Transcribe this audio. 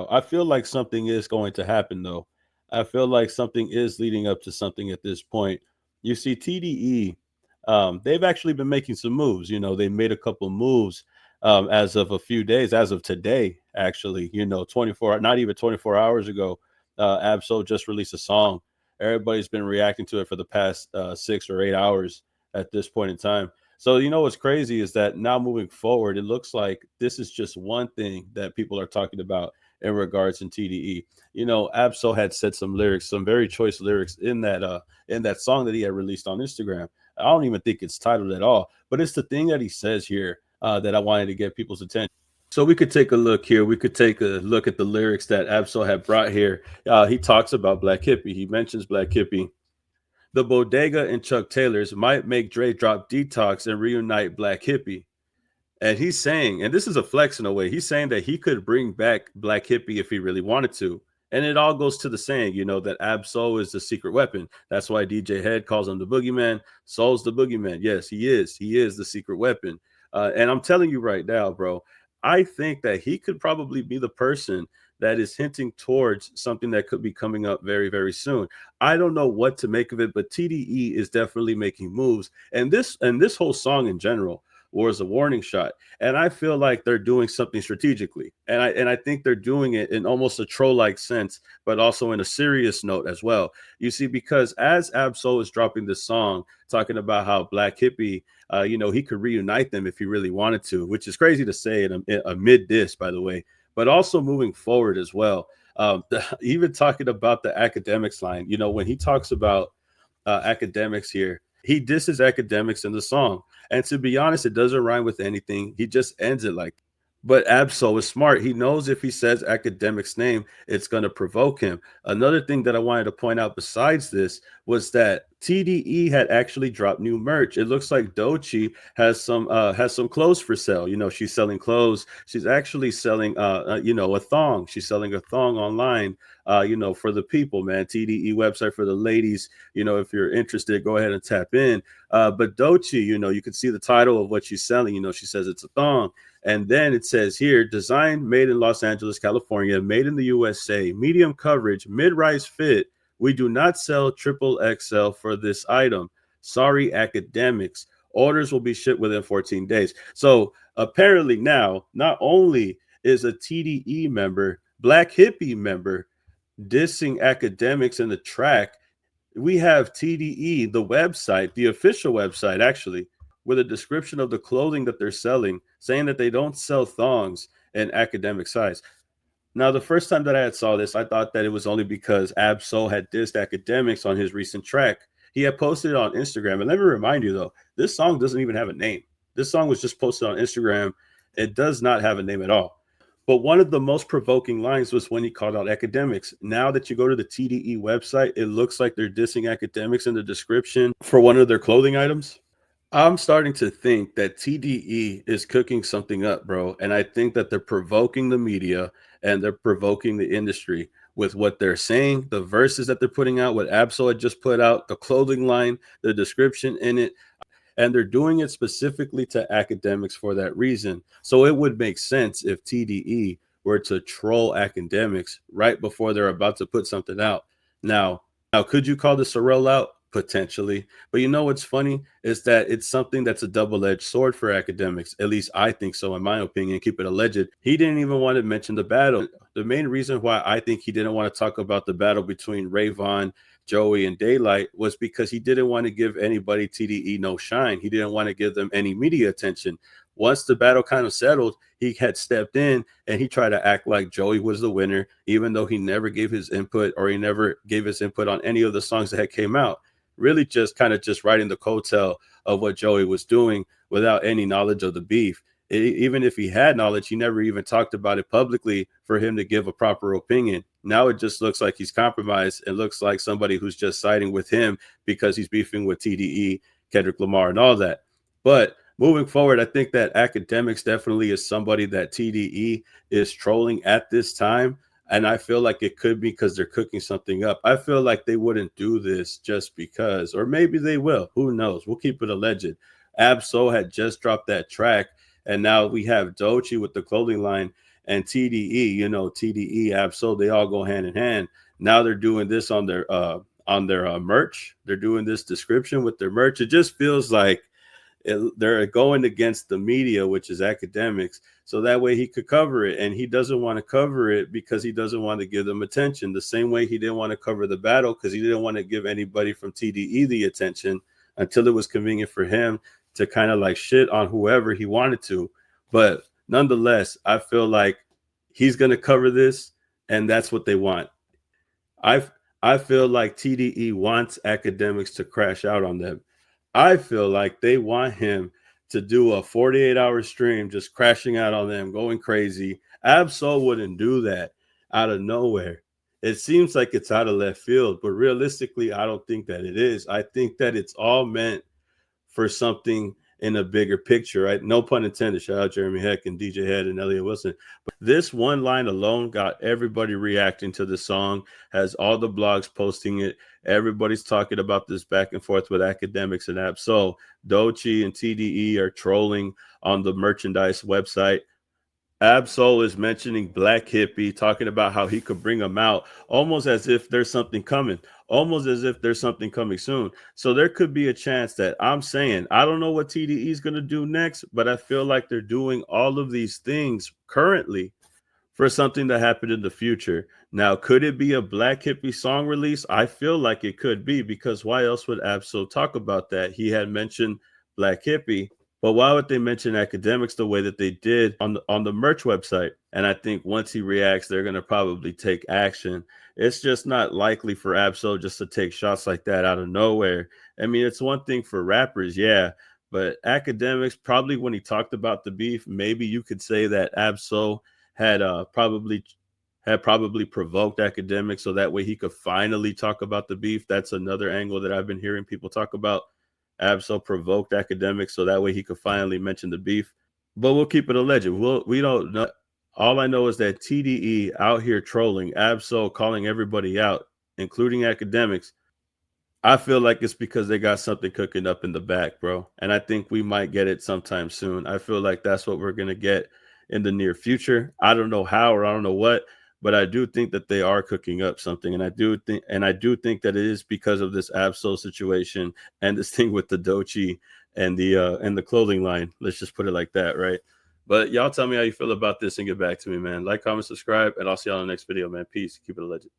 I feel like something is going to happen though. I feel like something is leading up to something at this point. You see, TDE, they've actually been making some moves. They made a couple moves as of a few days, as of today, actually. 24, not even 24 hours ago, Absol just released a song. Everybody's been reacting to it for the past 6 or 8 hours at this point in time. So, what's crazy is that now moving forward, it looks like this is just one thing that people are talking about in regards in TDE. Absol had said some lyrics, some very choice lyrics in that song that he had released on Instagram. I don't even think it's titled at all, but it's the thing that he says here that I wanted to get people's attention. So we could take a look here. We could take a look at the lyrics that Absol had brought here. He talks about Black Hippie. He mentions Black Hippie. The Bodega and Chuck Taylors might make Dre drop Detox and reunite Black Hippie. And he's saying, and this is a flex in a way, he's saying that he could bring back Black Hippie if he really wanted to. And it all goes to the saying, that Ab-Soul is the secret weapon. That's why DJ Head calls him the boogeyman. Soul's the boogeyman. Yes, he is. He is the secret weapon. And I'm telling you right now, bro, I think that he could probably be the person that is hinting towards something that could be coming up very, very soon. I don't know what to make of it, but TDE is definitely making moves. And this whole song in general was a warning shot. And I feel like they're doing something strategically. And I think they're doing it in almost a troll-like sense, but also in a serious note as well. You see, because as Absol is dropping this song, talking about how Black Hippie, he could reunite them if he really wanted to, which is crazy to say amid this, by the way, but also moving forward as well. Even talking about the academics line, when he talks about academics here, he disses academics in the song. And to be honest, it doesn't rhyme with anything. He just ends it like. But Absol is smart. He knows if he says academics name, it's going to provoke him. Another thing that I wanted to point out besides this was that TDE had actually dropped new merch. It looks like Doechii has some clothes for sale. She's selling clothes. She's actually selling a thong. She's selling a thong online. For the people, man. TDE website for the ladies. If you're interested, go ahead and tap in. But Doechii, you can see the title of what she's selling. She says it's a thong. And then it says here, designed, made in Los Angeles, California, made in the USA, medium coverage, mid-rise fit. We do not sell triple XL for this item. Sorry, academics. Orders will be shipped within 14 days. So apparently now, not only is a TDE member, Black Hippie member, dissing academics in the track, we have TDE, the website, the official website, actually, with a description of the clothing that they're selling, saying that they don't sell thongs in academic size. Now, the first time that I had saw this, I thought that it was only because Absol had dissed academics on his recent track. He had posted it on Instagram. And let me remind you, though, this song doesn't even have a name. This song was just posted on Instagram. It does not have a name at all. But one of the most provoking lines was when he called out academics. Now that you go to the TDE website, it looks like they're dissing academics in the description for one of their clothing items. I'm starting to think that TDE is cooking something up, bro. And I think that they're provoking the media and they're provoking the industry with what they're saying, the verses that they're putting out, what Absol had just put out, the clothing line, the description in it. And they're doing it specifically to academics for that reason. So it would make sense if TDE were to troll academics right before they're about to put something out. Now, could you call this a rollout? Potentially. But what's funny is that it's something that's a double-edged sword for academics. At least I think so, in my opinion. Keep it alleged. He didn't even want to mention the battle. The main reason why I think he didn't want to talk about the battle between Rayvon, Joey, and Daylight was because he didn't want to give anybody TDE no shine. He didn't want to give them any media attention. Once the battle kind of settled, he had stepped in and he tried to act like Joey was the winner, even though he never gave his input or he never gave his input on any of the songs that had came out. Really just kind of just riding the coattail of what Joey was doing without any knowledge of the beef. Even if he had knowledge, he never even talked about it publicly for him to give a proper opinion. Now it just looks like he's compromised. It looks like somebody who's just siding with him because he's beefing with TDE, Kendrick Lamar, and all that. But moving forward, I think that academics definitely is somebody that TDE is trolling at this time. And I feel like it could be because they're cooking something up. I feel like they wouldn't do this just because, or maybe they will. Who knows? We'll keep it alleged. Absol had just dropped that track, and now we have Doechii with the clothing line. and TDE, you know, TDE, Absol, they all go hand in hand. Now they're doing this on their merch. They're doing this description with their merch. It just feels like they're going against the media, which is academics, so that way he could cover it. And he doesn't want to cover it because he doesn't want to give them attention, the same way he didn't want to cover the battle because he didn't want to give anybody from TDE the attention until it was convenient for him to kind of like shit on whoever he wanted to. But nonetheless, I feel like he's going to cover this, and that's what they want. I feel like TDE wants academics to crash out on them. I feel like they want him to do a 48-hour stream just crashing out on them, going crazy. Absol wouldn't do that out of nowhere. It seems like it's out of left field, but realistically, I don't think that it is. I think that it's all meant for something in a bigger picture, right? No pun intended. Shout out Jeremy Heck and DJ Head and Elliot Wilson. But this one line alone got everybody reacting to the song, has all the blogs posting it. Everybody's talking about this back and forth with academics and apps. So Doechii and TDE are trolling on the merchandise website. Absol is mentioning Black Hippie, talking about how he could bring them out, almost as if there's something coming, almost as if there's something coming soon. So there could be a chance that I'm saying, I don't know what TDE is going to do next, but I feel like they're doing all of these things currently for something to happen in the future. Now, could it be a Black Hippie song release? I feel like it could be, because why else would Absol talk about that? He had mentioned Black Hippie, but why would they mention academics the way that they did on the merch website? And I think once he reacts, they're going to probably take action. It's just not likely for Absol just to take shots like that out of nowhere. I mean, it's one thing for rappers, yeah, but academics, probably when he talked about the beef, maybe you could say that Absol had probably provoked academics so that way he could finally talk about the beef. That's another angle that I've been hearing people talk about. Absol provoked academics so that way he could finally mention the beef. But we'll keep it alleged. We don't know. All I know is that TDE out here trolling, Absol calling everybody out, including academics. I feel like it's because they got something cooking up in the back, bro. And I think we might get it sometime soon. I feel like that's what we're going to get in the near future. I don't know how or I don't know what, but I do think that they are cooking up something. And I do think that it is because of this Absol situation and this thing with the Doechii and the clothing line. Let's just put it like that, right? But y'all tell me how you feel about this and get back to me, man. Like, comment, subscribe, and I'll see y'all in the next video, man. Peace. Keep it legend.